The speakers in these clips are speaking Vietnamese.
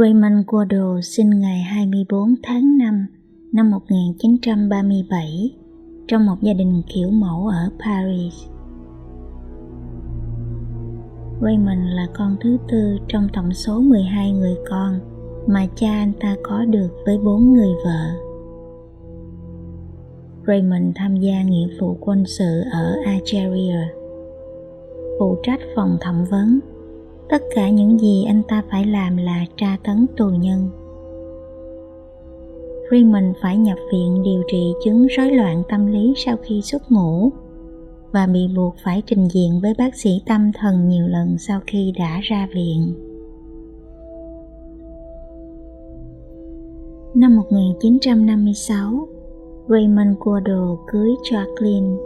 Raymond Quayle sinh ngày 24 tháng 5 năm 1937 trong một gia đình kiểu mẫu ở Paris. Raymond là con thứ tư trong tổng số 12 người con mà cha anh ta có được với 4 người vợ. Raymond tham gia nghĩa vụ quân sự ở Algeria, phụ trách phòng thẩm vấn. Tất cả những gì anh ta phải làm là tra tấn tù nhân. Raymond phải nhập viện điều trị chứng rối loạn tâm lý sau khi xuất ngũ và bị buộc phải trình diện với bác sĩ tâm thần nhiều lần sau khi đã ra viện. Năm 1956, Raymond Quayle cưới Jacqueline.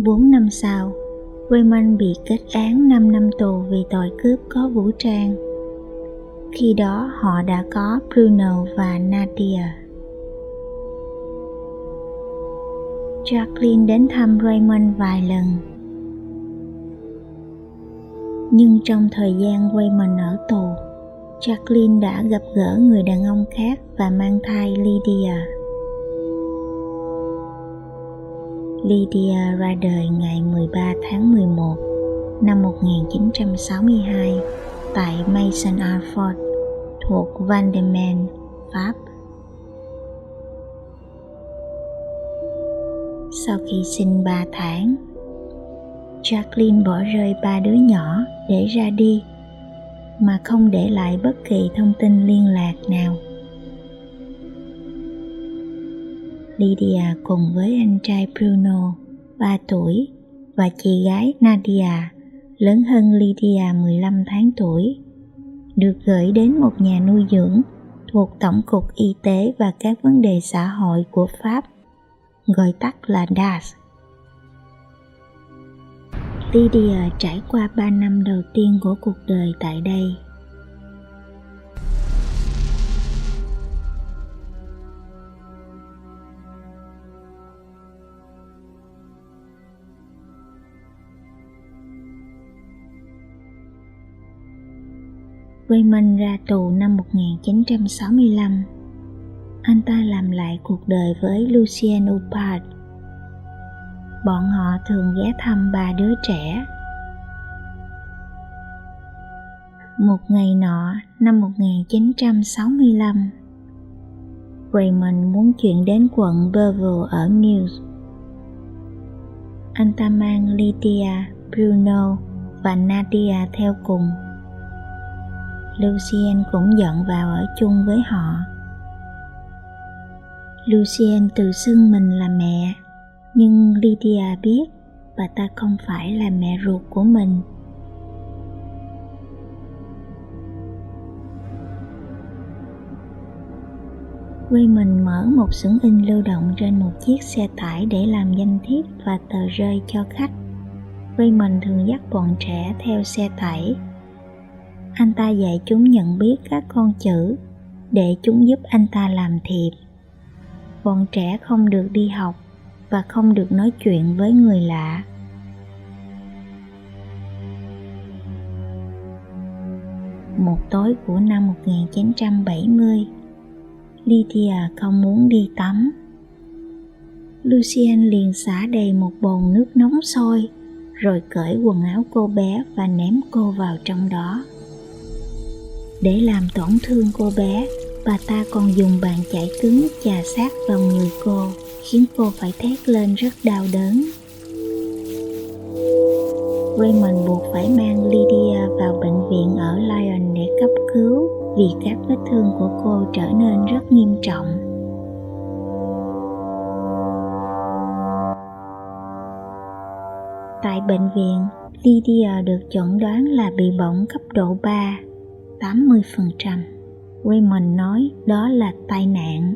4 năm sau, Raymond bị kết án 5 năm tù vì tội cướp có vũ trang. Khi đó họ đã có Bruno và Nadia. Jacqueline đến thăm Raymond vài lần. Nhưng trong thời gian Raymond ở tù, Jacqueline đã gặp gỡ người đàn ông khác và mang thai Lydia. Lydia ra đời ngày 13 tháng 11 năm 1962 tại Maison-Alfort thuộc Val-de-Marne, Pháp. Sau khi sinh 3 tháng, Jacqueline bỏ rơi 3 đứa nhỏ để ra đi mà không để lại bất kỳ thông tin liên lạc nào. Lydia cùng với anh trai Bruno, 3 tuổi, và chị gái Nadia, lớn hơn Lydia 15 tháng tuổi, được gửi đến một nhà nuôi dưỡng thuộc Tổng cục Y tế và các vấn đề xã hội của Pháp, gọi tắt là DAS. Lydia trải qua 3 năm đầu tiên của cuộc đời tại đây. Raymond ra tù năm 1965. Anh ta làm lại cuộc đời với Lucien Huppert. Bọn họ thường ghé thăm 3 đứa trẻ. Một ngày nọ, năm 1965, Raymond muốn chuyển đến quận Beauvais ở Meuse. Anh ta mang Lydia, Bruno và Nadia theo cùng. Lucien cũng dọn vào ở chung với họ. Lucien tự xưng mình là mẹ, nhưng Lydia biết bà ta không phải là mẹ ruột của mình. Raymond mở một xưởng in lưu động trên một chiếc xe tải để làm danh thiếp và tờ rơi cho khách. Raymond thường dắt bọn trẻ theo xe tải. Anh ta dạy chúng nhận biết các con chữ để chúng giúp anh ta làm thiệp. Bọn trẻ không được đi học và không được nói chuyện với người lạ. Một tối của năm 1970, Lydia không muốn đi tắm. Lucien liền xả đầy một bồn nước nóng sôi, rồi cởi quần áo cô bé và ném cô vào trong đó. Để làm tổn thương cô bé, bà ta còn dùng bàn chải cứng chà sát vào người cô, khiến cô phải thét lên rất đau đớn. Raymond buộc phải mang Lydia vào bệnh viện ở Lyon để cấp cứu vì các vết thương của cô trở nên rất nghiêm trọng. Tại bệnh viện, Lydia được chẩn đoán là bị bỏng cấp độ 3, 80%. Raymond nói đó là tai nạn.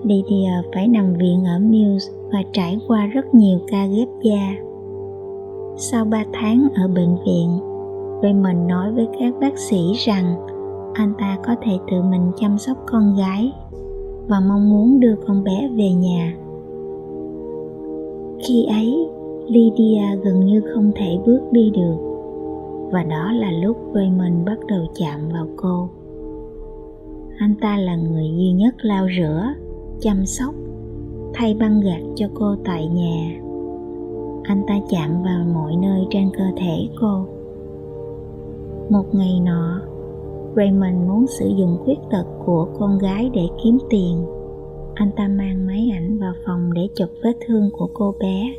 Lydia phải nằm viện ở Meuse và trải qua rất nhiều ca ghép da. Sau 3 tháng ở bệnh viện, Raymond nói với các bác sĩ rằng anh ta có thể tự mình chăm sóc con gái và mong muốn đưa con bé về nhà. Khi ấy, Lydia gần như không thể bước đi được, và đó là lúc Raymond bắt đầu chạm vào cô. Anh ta là người duy nhất lau rửa, chăm sóc, thay băng gạc cho cô tại nhà. Anh ta chạm vào mọi nơi trên cơ thể cô. Một ngày nọ, Raymond muốn sử dụng khuyết tật của con gái để kiếm tiền. Anh ta mang máy ảnh vào phòng để chụp vết thương của cô bé.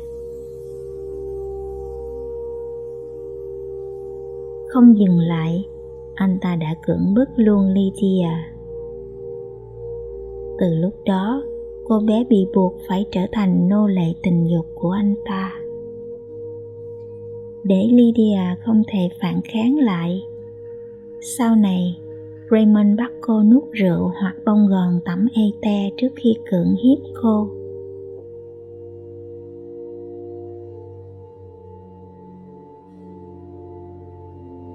Không dừng lại, anh ta đã cưỡng bức luôn Lydia. Từ lúc đó, cô bé bị buộc phải trở thành nô lệ tình dục của anh ta. Để Lydia không thể phản kháng lại, sau này Raymond bắt cô nuốt rượu hoặc bông gòn tẩm ete trước khi cưỡng hiếp cô.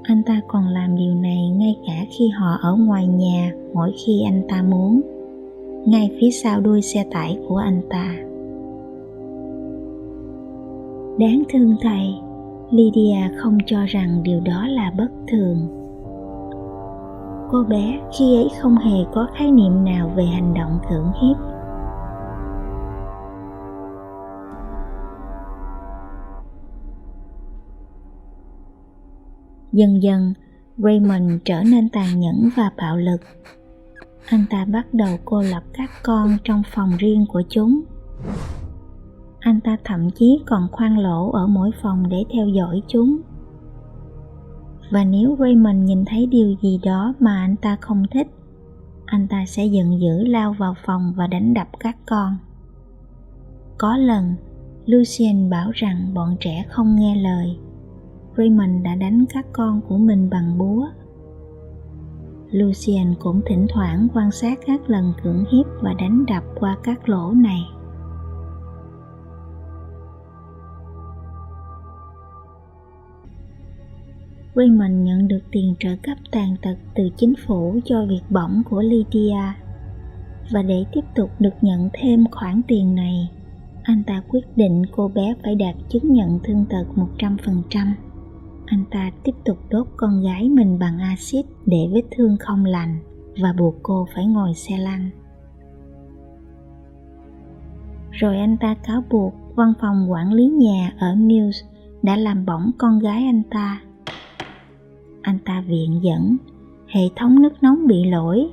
Anh ta còn làm điều này ngay cả khi họ ở ngoài nhà mỗi khi anh ta muốn, ngay phía sau đuôi xe tải của anh ta. Đáng thương thay, Lydia không cho rằng điều đó là bất thường. Cô bé khi ấy không hề có khái niệm nào về hành động cưỡng hiếp. Dần dần, Raymond trở nên tàn nhẫn và bạo lực. Anh ta bắt đầu cô lập các con trong phòng riêng của chúng. Anh ta thậm chí còn khoan lỗ ở mỗi phòng để theo dõi chúng. Và nếu Raymond nhìn thấy điều gì đó mà anh ta không thích, anh ta sẽ giận dữ lao vào phòng và đánh đập các con. Có lần, Lucien bảo rằng bọn trẻ không nghe lời. Raymond đã đánh các con của mình bằng búa. Lucien cũng thỉnh thoảng quan sát các lần cưỡng hiếp và đánh đập qua các lỗ này. Raymond nhận được tiền trợ cấp tàn tật từ chính phủ cho việc bỏng của Lydia, và để tiếp tục được nhận thêm khoản tiền này, anh ta quyết định cô bé phải đạt chứng nhận thương tật 100%. Anh ta tiếp tục đốt con gái mình bằng axit để vết thương không lành và buộc cô phải ngồi xe lăn. Rồi anh ta cáo buộc văn phòng quản lý nhà ở Mills đã làm bỏng con gái anh ta. Anh ta viện dẫn hệ thống nước nóng bị lỗi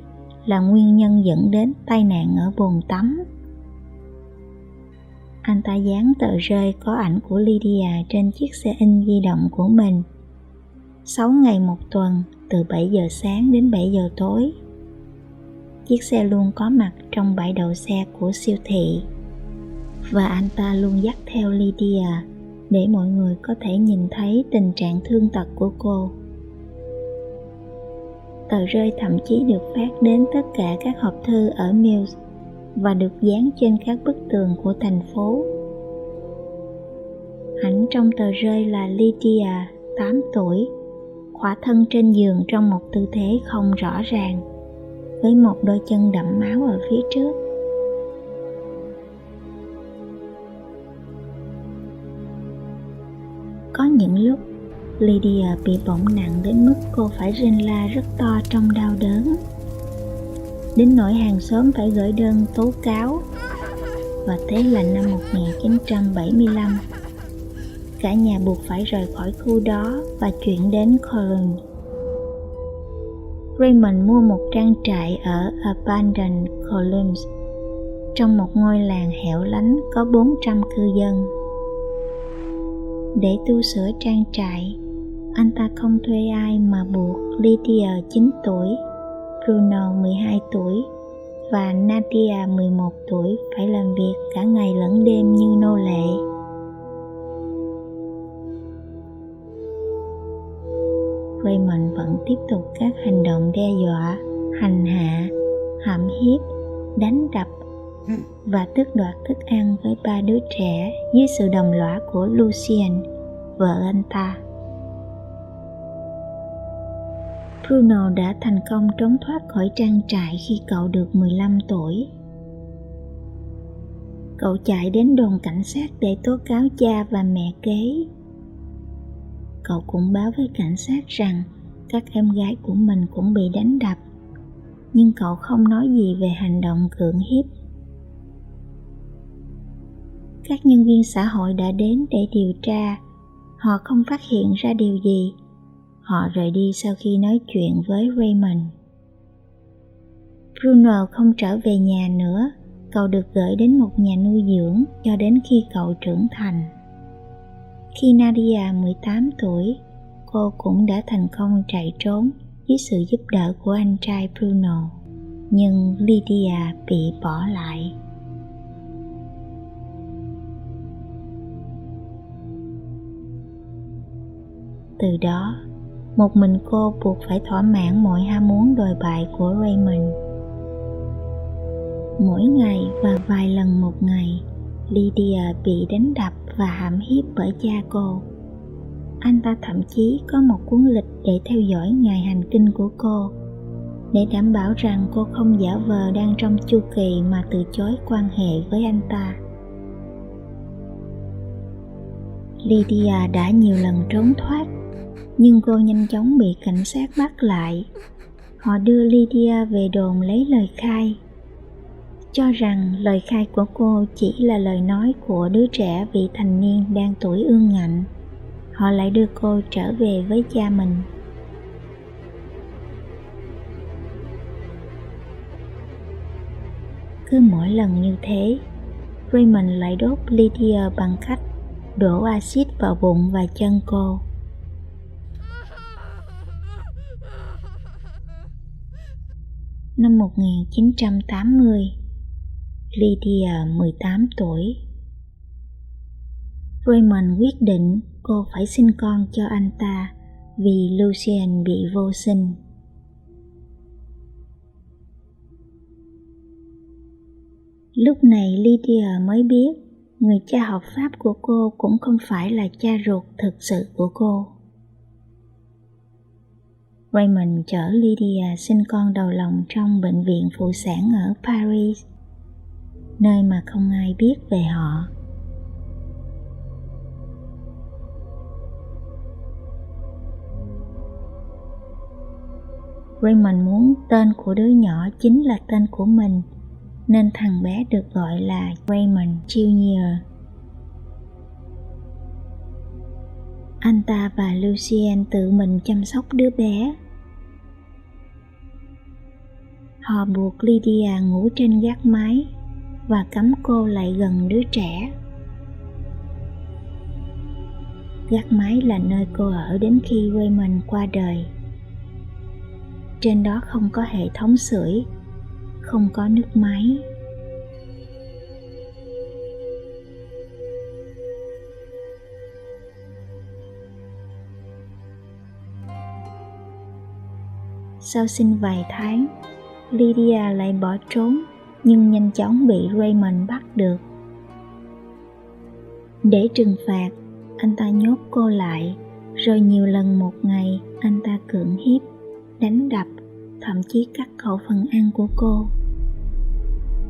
là nguyên nhân dẫn đến tai nạn ở bồn tắm. Anh ta dán tờ rơi có ảnh của Lydia trên chiếc xe in di động của mình. 6 ngày một tuần, từ 7 giờ sáng đến 7 giờ tối. Chiếc xe luôn có mặt trong bãi đậu xe của siêu thị. Và anh ta luôn dắt theo Lydia để mọi người có thể nhìn thấy tình trạng thương tật của cô. Tờ rơi thậm chí được phát đến tất cả các hộp thư ở Mills và được dán trên các bức tường của thành phố. Ảnh trong tờ rơi là Lydia, 8 tuổi, khỏa thân trên giường trong một tư thế không rõ ràng, với một đôi chân đẫm máu ở phía trước. Có những lúc, Lydia bị bỏng nặng đến mức cô phải rên la rất to trong đau đớn, đến nỗi hàng xóm phải gửi đơn tố cáo. Và thế là năm 1975, cả nhà buộc phải rời khỏi khu đó và chuyển đến Cologne. Raymond mua một trang trại ở Abandon Cologne, trong một ngôi làng hẻo lánh có 400 cư dân. Để tu sửa trang trại, anh ta không thuê ai mà buộc Lydia 9 tuổi, Bruno 12 tuổi và Nadia 11 tuổi phải làm việc cả ngày lẫn đêm như nô lệ. Raymond vẫn tiếp tục các hành động đe dọa, hành hạ, hãm hiếp, đánh đập và tước đoạt thức ăn với 3 đứa trẻ dưới sự đồng lõa của Lucien, vợ anh ta. Bruno đã thành công trốn thoát khỏi trang trại khi cậu được 15 tuổi. cậu chạy đến đồn cảnh sát để tố cáo cha và mẹ kế. Cậu cũng báo với cảnh sát rằng các em gái của mình cũng bị đánh đập, nhưng cậu không nói gì về hành động cưỡng hiếp. Các nhân viên xã hội đã đến để điều tra. Họ không phát hiện ra điều gì. Họ rời đi sau khi nói chuyện với Raymond. Bruno không trở về nhà nữa. Cậu được gửi đến một nhà nuôi dưỡng cho đến khi cậu trưởng thành. Khi Nadia 18 tuổi, cô cũng đã thành công chạy trốn dưới sự giúp đỡ của anh trai Bruno. Nhưng Lydia bị bỏ lại. Từ đó, một mình cô buộc phải thỏa mãn mọi ham muốn đồi bại của Raymond. Mỗi ngày và vài lần một ngày, Lydia bị đánh đập và hãm hiếp bởi cha cô. Anh ta thậm chí có một cuốn lịch để theo dõi ngày hành kinh của cô, để đảm bảo rằng cô không giả vờ đang trong chu kỳ mà từ chối quan hệ với anh ta. Lydia đã nhiều lần trốn thoát, nhưng cô nhanh chóng bị cảnh sát bắt lại. Họ đưa Lydia về đồn lấy lời khai, cho rằng lời khai của cô chỉ là lời nói của đứa trẻ vị thành niên đang tuổi ương ngạnh. Họ lại đưa cô trở về với cha mình. Cứ mỗi lần như thế, Raymond lại đốt Lydia bằng cách đổ axit vào bụng và chân cô. Năm 1980, Lydia 18 tuổi. Raymond quyết định cô phải sinh con cho anh ta vì Lucien bị vô sinh. Lúc này Lydia mới biết người cha hợp pháp của cô cũng không phải là cha ruột thực sự của cô. Raymond chở Lydia sinh con đầu lòng trong bệnh viện phụ sản ở Paris, nơi mà không ai biết về họ. Raymond muốn tên của đứa nhỏ chính là tên của mình, nên thằng bé được gọi là Raymond Jr. Anh ta và Lucien tự mình chăm sóc đứa bé. Họ buộc Lydia ngủ trên gác mái và cấm cô lại gần đứa trẻ. Gác mái là nơi cô ở đến khi Raymond qua đời. Trên đó không có hệ thống sưởi, không có nước máy. Sau sinh vài tháng, Lydia lại bỏ trốn, nhưng nhanh chóng bị Raymond bắt được. Để trừng phạt, anh ta nhốt cô lại, rồi nhiều lần một ngày anh ta cưỡng hiếp, đánh đập, thậm chí cắt khẩu phần ăn của cô.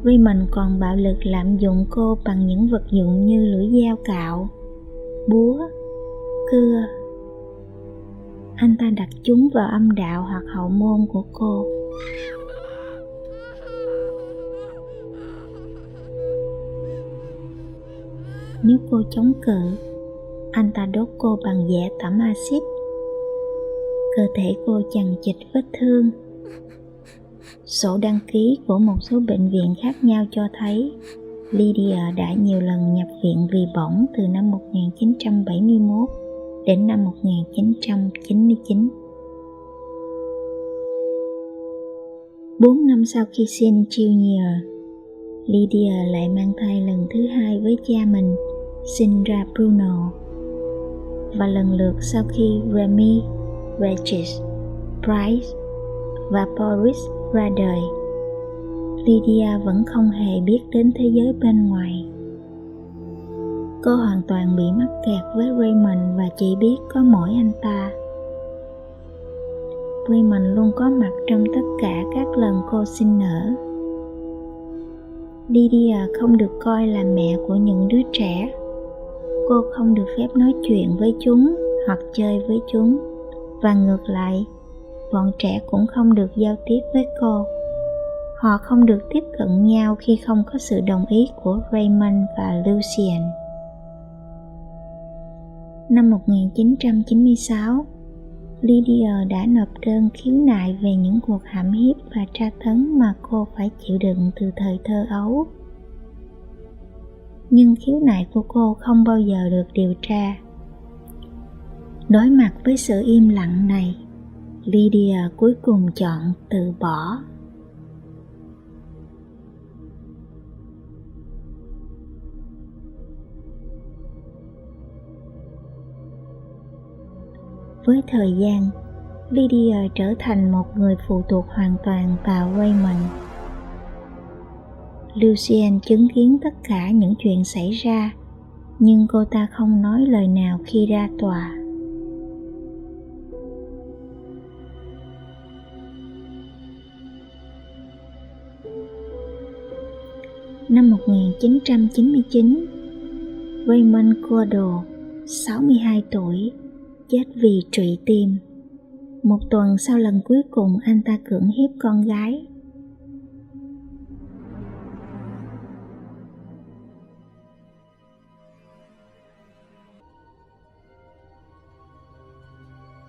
Raymond còn bạo lực lạm dụng cô bằng những vật dụng như lưỡi dao cạo, búa, cưa. Anh ta đặt chúng vào âm đạo hoặc hậu môn của cô. Nếu cô chống cự, anh ta đốt cô bằng dẻ tẩm axit. Cơ thể cô chằng chịt vết thương. Sổ đăng ký của một số bệnh viện khác nhau cho thấy Lydia đã nhiều lần nhập viện vì bỏng từ năm 1971 đến năm 1999. 4 năm sau khi sinh Junior, Lydia lại mang thai lần thứ hai với cha mình, sinh ra Bruno. Và lần lượt sau khi Remy, Regis, Bryce và Boris ra đời, Lydia vẫn không hề biết đến thế giới bên ngoài. Cô hoàn toàn bị mắc kẹt với Raymond và chỉ biết có mỗi anh ta. Raymond luôn có mặt trong tất cả các lần cô sinh nở. Lydia không được coi là mẹ của những đứa trẻ. Cô không được phép nói chuyện với chúng hoặc chơi với chúng, và ngược lại, bọn trẻ cũng không được giao tiếp với cô. Họ không được tiếp cận nhau khi không có sự đồng ý của Raymond và Lucien. Năm 1996, Lydia đã nộp đơn khiếu nại về những cuộc hãm hiếp và tra tấn mà cô phải chịu đựng từ thời thơ ấu. Nhưng khiếu nại của cô không bao giờ được điều tra. Đối mặt với sự im lặng này, Lydia cuối cùng chọn từ bỏ. Với thời gian, Lydia trở thành một người phụ thuộc hoàn toàn vào Raymond. Lucien chứng kiến tất cả những chuyện xảy ra, nhưng cô ta không nói lời nào khi ra tòa. Năm 1999, Raymond Cordell, 62 tuổi, chết vì trụy tim. Một tuần sau lần cuối cùng anh ta cưỡng hiếp con gái.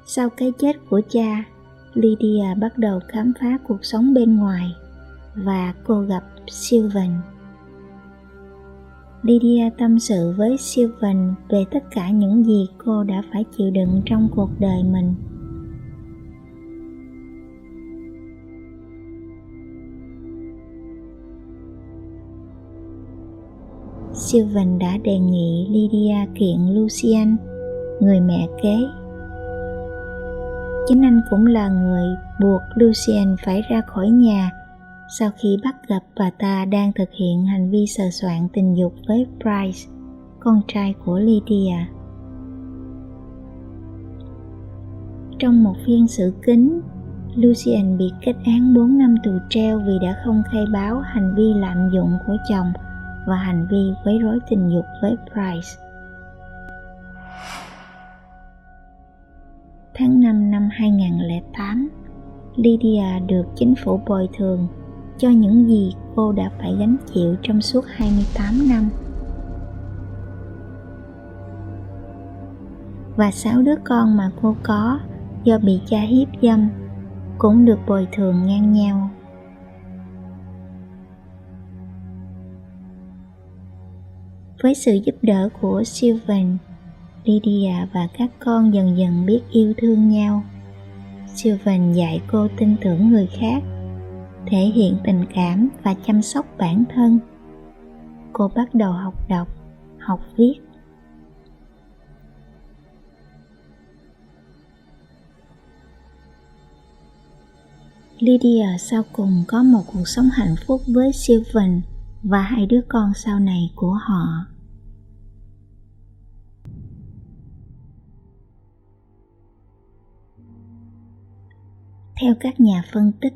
Sau cái chết của cha, Lydia bắt đầu khám phá cuộc sống bên ngoài và cô gặp Sylvan. Lydia tâm sự với Sylvan về tất cả những gì cô đã phải chịu đựng trong cuộc đời mình. Sylvan đã đề nghị Lydia kiện Lucien, người mẹ kế. Chính anh cũng là người buộc Lucien phải ra khỏi nhà sau khi bắt gặp bà ta đang thực hiện hành vi sờ soạng tình dục với Bryce, con trai của Lydia. Trong một phiên xử kín, Lucien bị kết án 4 năm tù treo vì đã không khai báo hành vi lạm dụng của chồng và hành vi quấy rối tình dục với Bryce. Tháng 5 năm 2008, Lydia được chính phủ bồi thường cho những gì cô đã phải gánh chịu trong suốt 28 năm. Và 6 đứa con mà cô có do bị cha hiếp dâm cũng được bồi thường ngang nhau. Với sự giúp đỡ của Sylvan, Lydia và các con dần dần biết yêu thương nhau. Sylvan dạy cô tin tưởng người khác, thể hiện tình cảm và chăm sóc bản thân. Cô bắt đầu học đọc, học viết. Lydia sau cùng có một cuộc sống hạnh phúc với Sylvan và 2 đứa con sau này của họ. Theo các nhà phân tích,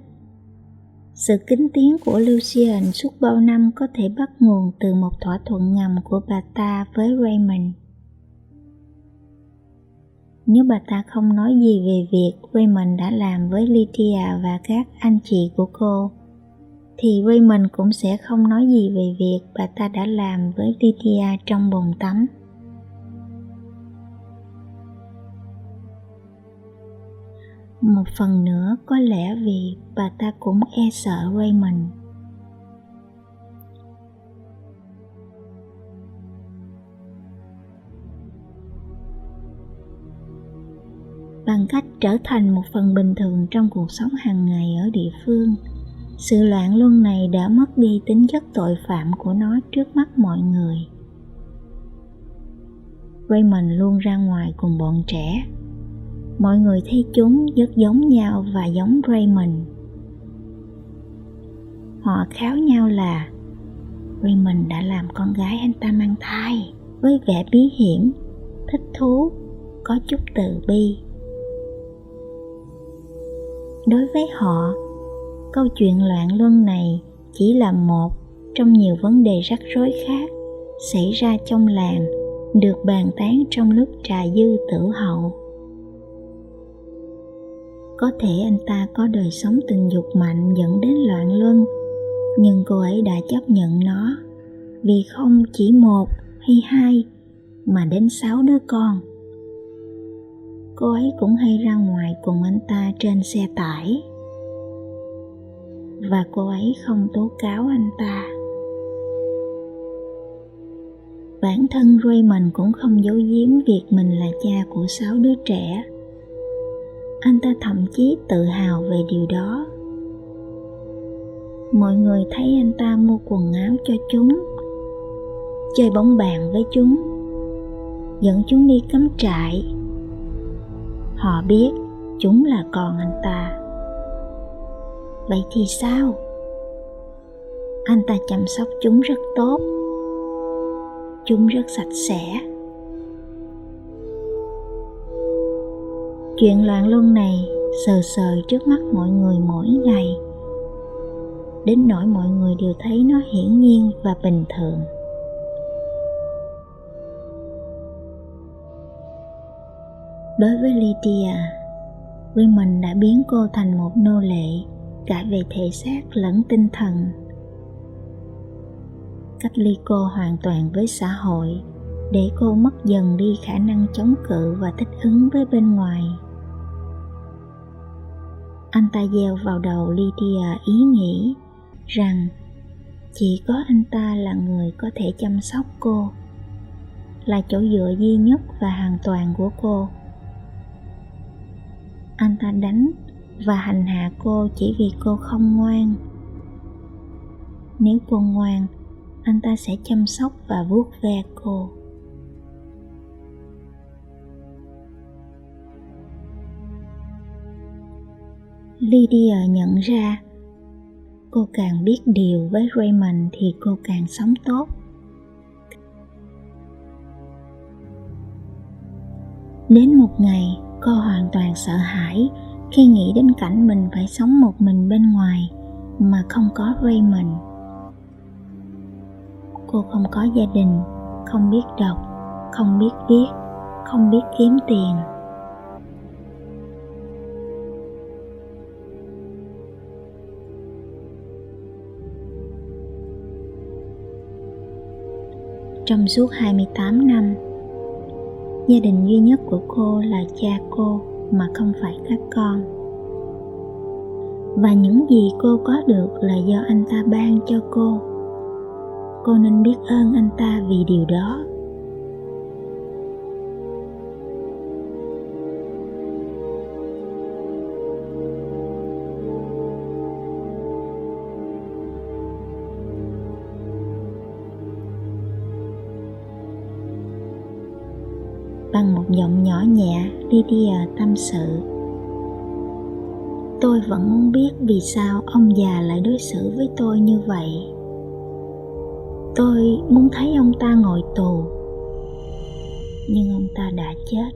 sự kính tiếng của Lucien suốt bao năm có thể bắt nguồn từ một thỏa thuận ngầm của bà ta với Raymond. Nếu bà ta không nói gì về việc Raymond đã làm với Lydia và các anh chị của cô, thì Raymond cũng sẽ không nói gì về việc bà ta đã làm với Lydia trong bồn tắm. Một phần nữa có lẽ vì bà ta cũng e sợ Raymond. Bằng cách trở thành một phần bình thường trong cuộc sống hàng ngày ở địa phương, sự loạn luân này đã mất đi tính chất tội phạm của nó trước mắt mọi người. Raymond luôn ra ngoài cùng bọn trẻ. Mọi người thấy chúng rất giống nhau và giống Raymond. Họ kháo nhau là Raymond đã làm con gái anh ta mang thai, với vẻ bí hiểm, thích thú, có chút từ bi. Đối với họ, câu chuyện loạn luân này chỉ là một trong nhiều vấn đề rắc rối khác xảy ra trong làng được bàn tán trong lúc trà dư tử hậu. Có thể anh ta có đời sống tình dục mạnh dẫn đến loạn luân, nhưng cô ấy đã chấp nhận nó vì không chỉ một hay hai mà đến 6 đứa con. Cô ấy cũng hay ra ngoài cùng anh ta trên xe tải, và cô ấy không tố cáo anh ta. Bản thân Raymond cũng không giấu giếm việc mình là cha của 6 đứa trẻ. Anh ta thậm chí tự hào về điều đó. Mọi người thấy anh ta mua quần áo cho chúng, chơi bóng bàn với chúng, dẫn chúng đi cắm trại. Họ biết chúng là con anh ta. Vậy thì sao? Anh ta chăm sóc chúng rất tốt. Chúng rất sạch sẽ. Chuyện loạn luân này sờ sờ trước mắt mọi người mỗi ngày, đến nỗi mọi người đều thấy nó hiển nhiên và bình thường. Đối với Lydia, Raymond đã biến cô thành một nô lệ cả về thể xác lẫn tinh thần, cách ly cô hoàn toàn với xã hội để cô mất dần đi khả năng chống cự và thích ứng với bên ngoài. Anh ta gieo vào đầu Lydia ý nghĩ rằng chỉ có anh ta là người có thể chăm sóc cô, là chỗ dựa duy nhất và hoàn toàn của cô. Anh ta đánh và hành hạ cô chỉ vì cô không ngoan. Nếu cô ngoan, anh ta sẽ chăm sóc và vuốt ve cô. Lydia nhận ra cô càng biết điều với Raymond thì cô càng sống tốt. Đến một ngày, cô hoàn toàn sợ hãi khi nghĩ đến cảnh mình phải sống một mình bên ngoài mà không có Raymond. Cô không có gia đình, không biết đọc, không biết viết, không biết kiếm tiền. Trong suốt 28 năm, gia đình duy nhất của cô là cha cô mà không phải các con. Và những gì cô có được là do anh ta ban cho cô. Cô nên biết ơn anh ta vì điều đó. Bằng một giọng nhỏ nhẹ, Lydia tâm sự: Tôi vẫn muốn biết vì sao ông già lại đối xử với tôi như vậy. Tôi muốn thấy ông ta ngồi tù, nhưng ông ta đã chết.